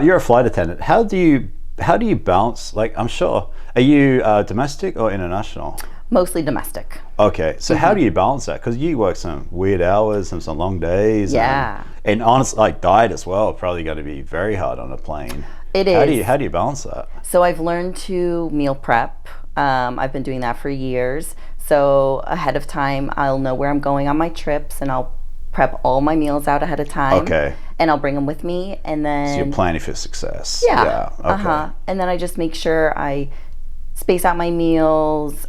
You're a flight attendant. How do you balance? Like, I'm sure. Are you domestic or international? Mostly domestic. Okay, so how do you balance that? Because you work some weird hours and some long days. Yeah. And honestly, like diet as well, probably going to be very hard on a plane. It How is. do you balance that? So I've learned to meal prep. I've been doing that for years. So ahead of time, I'll know where I'm going on my trips, and I'll prep all my meals out ahead of time. Okay. And I'll bring them with me, and then So you're planning for success. yeah. Okay. And then I just make sure I space out my meals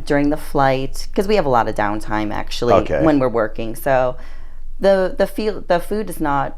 during the flight, because we have a lot of downtime actually Okay. when we're working. So the food is not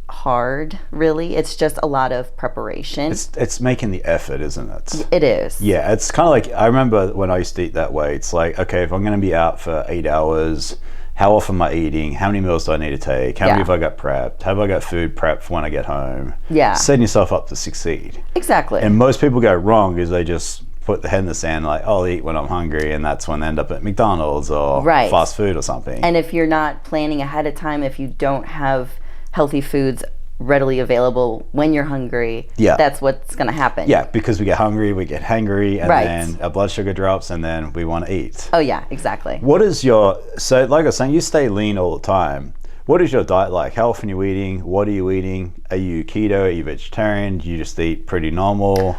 hard really. It's just a lot of preparation. It's making the effort, isn't it? It is. Yeah, it's kind of like, I remember when I used to eat that way. It's like, okay, if I'm going to be out for 8 hours, how often am I eating? How many meals do I need to take? How many have I got prepped? Have I got food prepped for when I get home? Yeah. Setting yourself up to succeed. Exactly. And most people go wrong is they just put the head in the sand, like, oh, I'll eat when I'm hungry, and that's when they end up at McDonald's or Right. fast food or something. And if you're not planning ahead of time, if you don't have healthy foods readily available when you're hungry, Yeah. that's what's going to happen. Yeah, because we get hungry, we get hangry, and Right. then our blood sugar drops, and then we want to eat. Oh yeah, exactly. What is so like I was saying, you stay lean all the time. What is your diet like? How often are you eating? What are you eating? Are you keto? Are you vegetarian? Do you just eat pretty normal?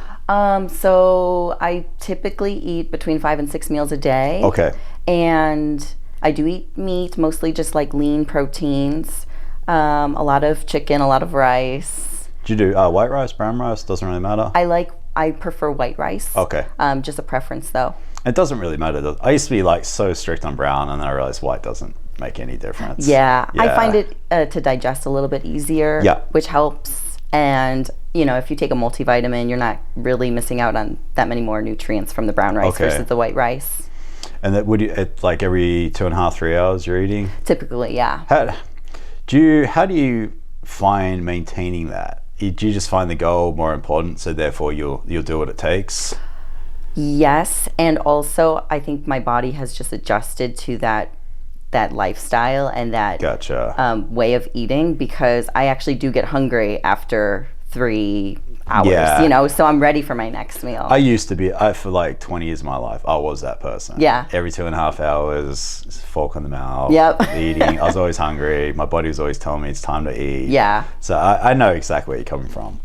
So I typically eat between 5 and 6 meals a day. Okay. And I do eat meat, mostly just like lean proteins. A lot of chicken, a lot of rice. Do you do white rice, brown rice? Doesn't really matter. I prefer white rice. Okay. Just a preference though. It doesn't really matter. I used to be like so strict on brown, and then I realized white doesn't make any difference. Yeah. I find it to digest a little bit easier. Yeah. Which helps. And if you take a multivitamin, you're not really missing out on that many more nutrients from the brown rice Okay. versus the white rice. And that it's like every 2.5, 3 hours you're eating? Typically, yeah. How do you find maintaining that? Do you just find the goal more important, so therefore you'll do what it takes? Yes, and also I think my body has just adjusted to that lifestyle and that Gotcha. way of eating, because I actually do get hungry after 3 hours. Yeah. So I'm ready for my next meal. I used to be, for like 20 years of my life, I was that person. Yeah. Every 2.5 hours, fork in the mouth, Yep. eating. I was always hungry. My body was always telling me it's time to eat. Yeah. So I know exactly where you're coming from.